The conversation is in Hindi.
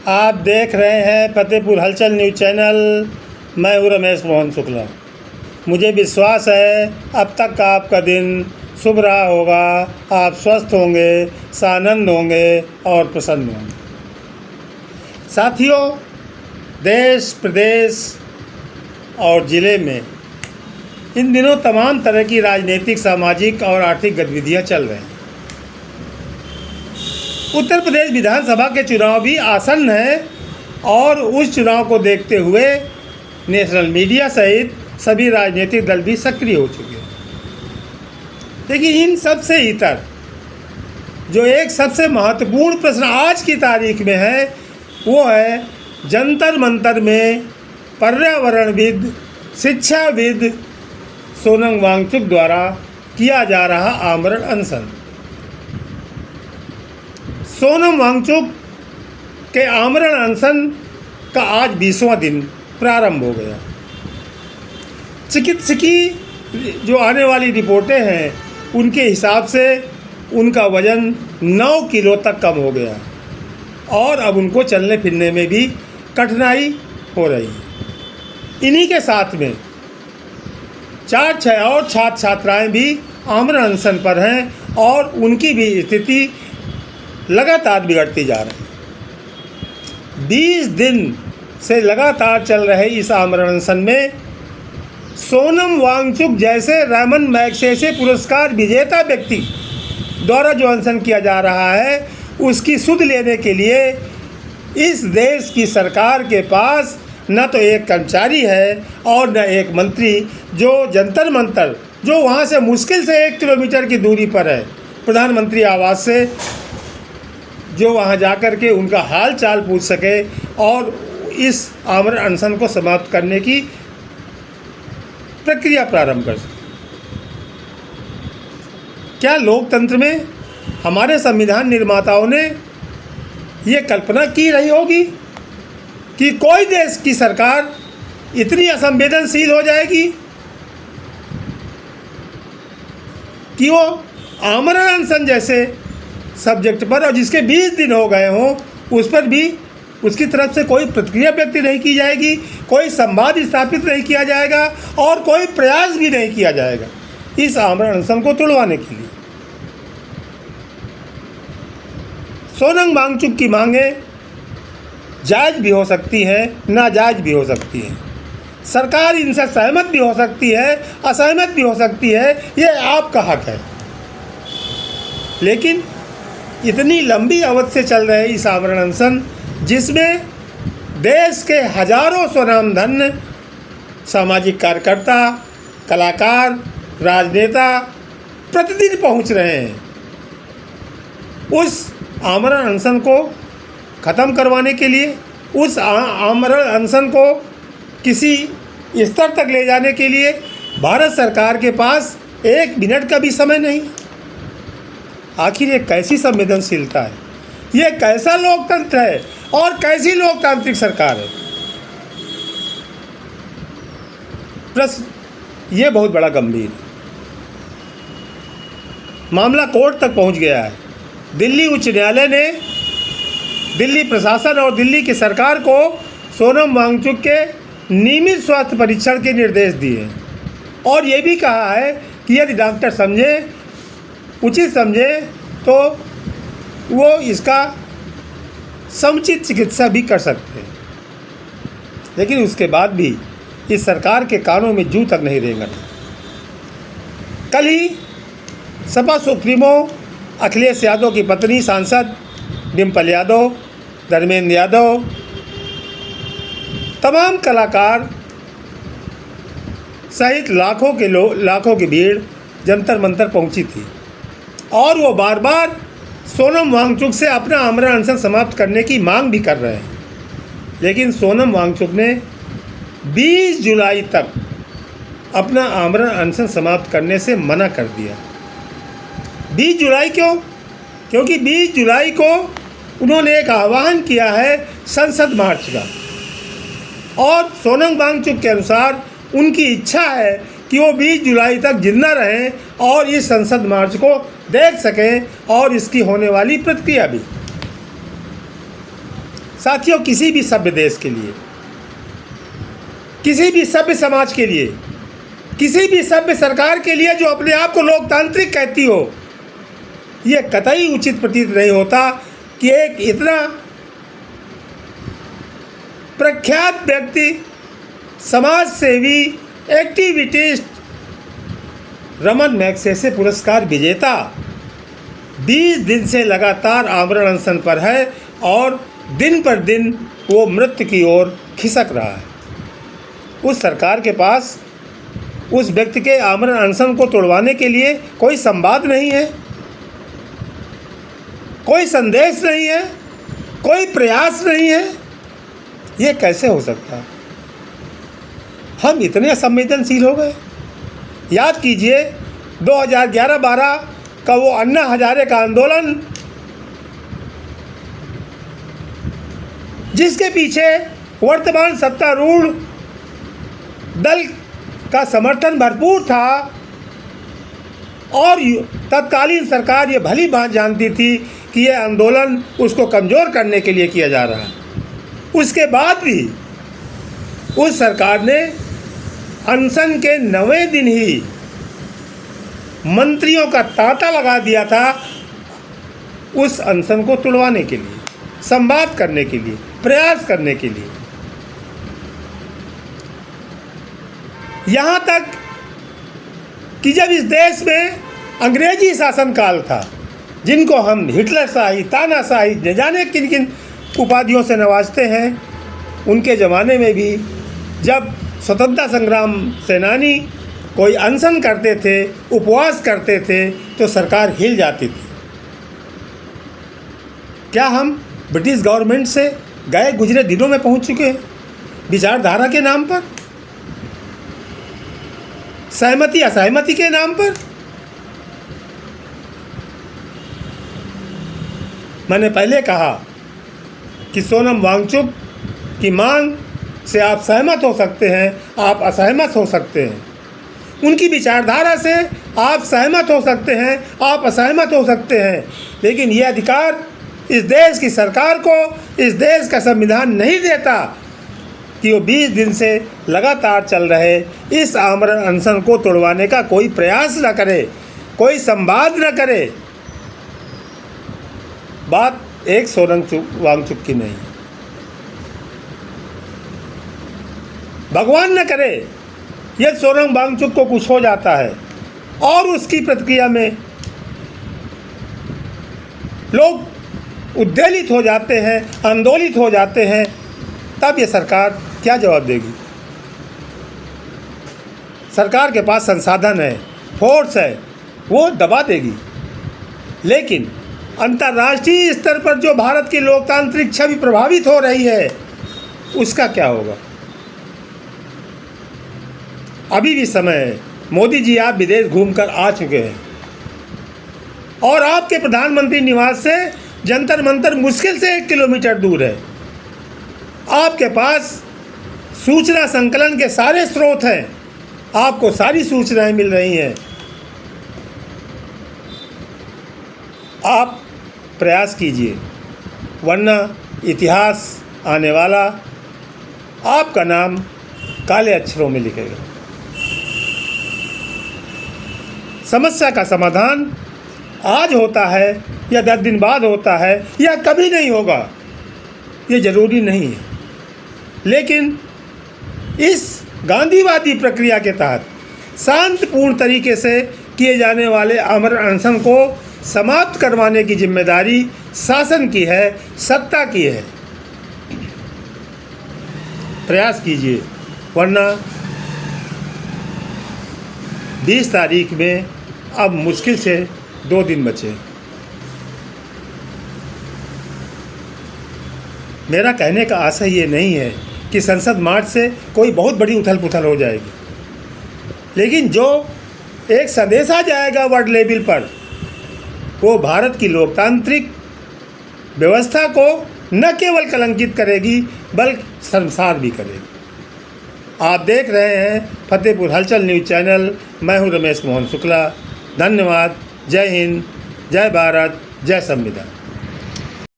आप देख रहे हैं फतेहपुर हलचल न्यूज़ चैनल। मैं हूँ रमेश मोहन शुक्ला। मुझे विश्वास है अब तक का आपका दिन शुभ रहा होगा। आप स्वस्थ होंगे, सानंद होंगे और प्रसन्न होंगे। साथियों, देश प्रदेश और ज़िले में इन दिनों तमाम तरह की राजनीतिक, सामाजिक और आर्थिक गतिविधियां चल रही हैं। उत्तर प्रदेश विधानसभा के चुनाव भी आसन्न हैं और उस चुनाव को देखते हुए नेशनल मीडिया सहित सभी राजनीतिक दल भी सक्रिय हो चुके हैं। लेकिन इन सब से इतर जो एक सबसे महत्वपूर्ण प्रश्न आज की तारीख में है, वो है जंतर मंतर में पर्यावरणविद, शिक्षाविद सोनम वांगचुक द्वारा किया जा रहा आमरण अनशन। सोनम वांगचुक के आमरण अनशन का आज 20वां दिन प्रारंभ हो गया। चिकित्सकीय जो आने वाली रिपोर्टें हैं, उनके हिसाब से उनका वज़न 9 किलो तक कम हो गया और अब उनको चलने फिरने में भी कठिनाई हो रही है। इन्हीं के साथ में 4-6 और छात्र छात्राएँ भी आमरण अनशन पर हैं और उनकी भी स्थिति लगातार बिगड़ती जा रही है। 20 दिन से लगातार चल रहे इस आमरण अनशन में सोनम वांगचुक जैसे रमन मैग्सेसे पुरस्कार विजेता व्यक्ति द्वारा जो अनशन किया जा रहा है, उसकी सुध लेने के लिए इस देश की सरकार के पास न तो एक कर्मचारी है और न एक मंत्री जो जंतर मंतर, जो वहाँ से मुश्किल से 1 किलोमीटर की दूरी पर है, प्रधानमंत्री आवास से, जो वहाँ जाकर के उनका हाल चाल पूछ सके और इस आमरण अनशन को समाप्त करने की प्रक्रिया प्रारंभ कर सके। क्या लोकतंत्र में हमारे संविधान निर्माताओं ने ये कल्पना की रही होगी कि कोई देश की सरकार इतनी असंवेदनशील हो जाएगी कि वो आमरण अनशन जैसे सब्जेक्ट पर, और जिसके 20 दिन हो गए हों, उस पर भी उसकी तरफ से कोई प्रतिक्रिया व्यक्त नहीं की जाएगी, कोई संवाद स्थापित नहीं किया जाएगा और कोई प्रयास भी नहीं किया जाएगा इस आमरण अनशन को तोड़वाने के लिए। सोनम वांगचुक की मांगें जायज़ भी हो सकती हैं, नाजायज़ भी हो सकती हैं। सरकार इनसे सहमत भी हो सकती है, असहमत भी हो सकती है, ये आपका हक है। लेकिन इतनी लंबी अवधि से चल रहे इस आमरण अनशन, जिसमें देश के हजारों स्वनामधन्य सामाजिक कार्यकर्ता, कलाकार, राजनेता प्रतिदिन पहुंच रहे हैं, उस आमरण अनशन को ख़त्म करवाने के लिए, उस आमरण अनशन को किसी स्तर तक ले जाने के लिए भारत सरकार के पास 1 मिनट का भी समय नहीं। आखिर ये कैसी संवेदनशीलता है, ये कैसा लोकतंत्र है और कैसी लोकतांत्रिक सरकार है? प्रश्न ये बहुत बड़ा गंभीर है। मामला कोर्ट तक पहुंच गया है। दिल्ली उच्च न्यायालय ने दिल्ली प्रशासन और दिल्ली की सरकार को सोनम वांगचुक के नियमित स्वास्थ्य परीक्षण के निर्देश दिए और ये भी कहा है कि यदि डॉक्टर समझे, उचित समझे, तो वो इसका समुचित चिकित्सा भी कर सकते हैं। लेकिन उसके बाद भी इस सरकार के कानों में जूं तक नहीं रेंगा। कल ही सपा सुप्रीमो अखिलेश यादव की पत्नी सांसद डिम्पल यादव, धर्मेंद्र यादव, तमाम कलाकार सहित लाखों की भीड़ जंतर मंतर पहुंची थी और वो बार बार सोनम वांगचुक से अपना आमरण अनशन समाप्त करने की मांग भी कर रहे हैं। लेकिन सोनम वांगचुक ने 20 जुलाई तक अपना आमरण अनशन समाप्त करने से मना कर दिया। 20 जुलाई क्यों? क्योंकि 20 जुलाई को उन्होंने एक आह्वान किया है संसद मार्च का, और सोनम वांगचुक के अनुसार उनकी इच्छा है कि वो 20 जुलाई तक जिंदा रहें और इस संसद मार्च को देख सकें और इसकी होने वाली प्रतिक्रिया भी। साथियों, किसी भी सभ्य देश के लिए, किसी भी सभ्य समाज के लिए, किसी भी सभ्य सरकार के लिए जो अपने आप को लोकतांत्रिक कहती हो, ये कतई उचित प्रतीत नहीं होता कि एक इतना प्रख्यात व्यक्ति, समाज सेवी, एक्टिविटिस्ट, रमन मैग्सेसे पुरस्कार विजेता 20 दिन से लगातार आमरण अनशन पर है और दिन पर दिन वो मृत्यु की ओर खिसक रहा है। उस सरकार के पास उस व्यक्ति के आमरण अनशन को तोड़वाने के लिए कोई संवाद नहीं है, कोई संदेश नहीं है, कोई प्रयास नहीं है। ये कैसे हो सकता है? हम इतने असंवेदनशील हो गए। याद कीजिए 2011-12 का वो अन्ना हजारे का आंदोलन, जिसके पीछे वर्तमान सत्तारूढ़ दल का समर्थन भरपूर था और तत्कालीन सरकार ये भली भांति जानती थी कि ये आंदोलन उसको कमज़ोर करने के लिए किया जा रहा है। उसके बाद भी उस सरकार ने अनशन के 9वें दिन ही मंत्रियों का तांता लगा दिया था उस अनशन को तुड़वाने के लिए, संवाद करने के लिए, प्रयास करने के लिए। यहाँ तक कि जब इस देश में अंग्रेजी शासनकाल था, जिनको हम हिटलरशाही, तानाशाही, न जाने किन किन उपाधियों से नवाजते हैं, उनके ज़माने में भी जब स्वतंत्रता संग्राम सेनानी कोई अनशन करते थे, उपवास करते थे, तो सरकार हिल जाती थी। क्या हम ब्रिटिश गवर्नमेंट से गए गुजरे दिनों में पहुंच चुके हैं? विचारधारा के नाम पर, सहमति असहमति के नाम पर। मैंने पहले कहा कि सोनम वांगचुक की मांग से आप सहमत हो सकते हैं, आप असहमत हो सकते हैं। उनकी विचारधारा से आप सहमत हो सकते हैं, आप असहमत हो सकते हैं, लेकिन ये अधिकार इस देश की सरकार को, इस देश का संविधान नहीं देता कि वो 20 दिन से लगातार चल रहे इस आमरण अनशन को तोड़वाने का कोई प्रयास न करे, कोई संवाद न करे। बात एक सोनम वांगचुक की नहीं, भगवान न करे यदि सोनम वांगचुक को कुछ हो जाता है और उसकी प्रतिक्रिया में लोग उद्वेलित हो जाते हैं, आंदोलित हो जाते हैं, तब ये सरकार क्या जवाब देगी? सरकार के पास संसाधन है, फोर्स है, वो दबा देगी। लेकिन अंतर्राष्ट्रीय स्तर पर जो भारत की लोकतांत्रिक छवि प्रभावित हो रही है, उसका क्या होगा? अभी भी समय है। मोदी जी, आप विदेश घूमकर आ चुके हैं और आपके प्रधानमंत्री निवास से जंतर मंतर मुश्किल से 1 किलोमीटर दूर है। आपके पास सूचना संकलन के सारे स्रोत हैं, आपको सारी सूचनाएं मिल रही हैं। आप प्रयास कीजिए, वरना इतिहास आने वाला आपका नाम काले अक्षरों में लिखेगा। समस्या का समाधान आज होता है या 10 दिन बाद होता है या कभी नहीं होगा, ये ज़रूरी नहीं है। लेकिन इस गांधीवादी प्रक्रिया के तहत शांतिपूर्ण तरीके से किए जाने वाले आमरण अनशन को समाप्त करवाने की जिम्मेदारी शासन की है, सत्ता की है। प्रयास कीजिए, वरना 20 तारीख में अब मुश्किल से 2 दिन बचे। मेरा कहने का आशय ये नहीं है कि संसद मार्च से कोई बहुत बड़ी उथल पुथल हो जाएगी, लेकिन जो एक संदेशा जाएगा वर्ल्ड लेवल पर, वो भारत की लोकतांत्रिक व्यवस्था को न केवल कलंकित करेगी बल्कि शर्मसार भी करेगी। आप देख रहे हैं फतेहपुर हलचल न्यूज़ चैनल। मैं हूं रमेश मोहन शुक्ला। धन्यवाद। जय हिंद, जय भारत, जय संविधान।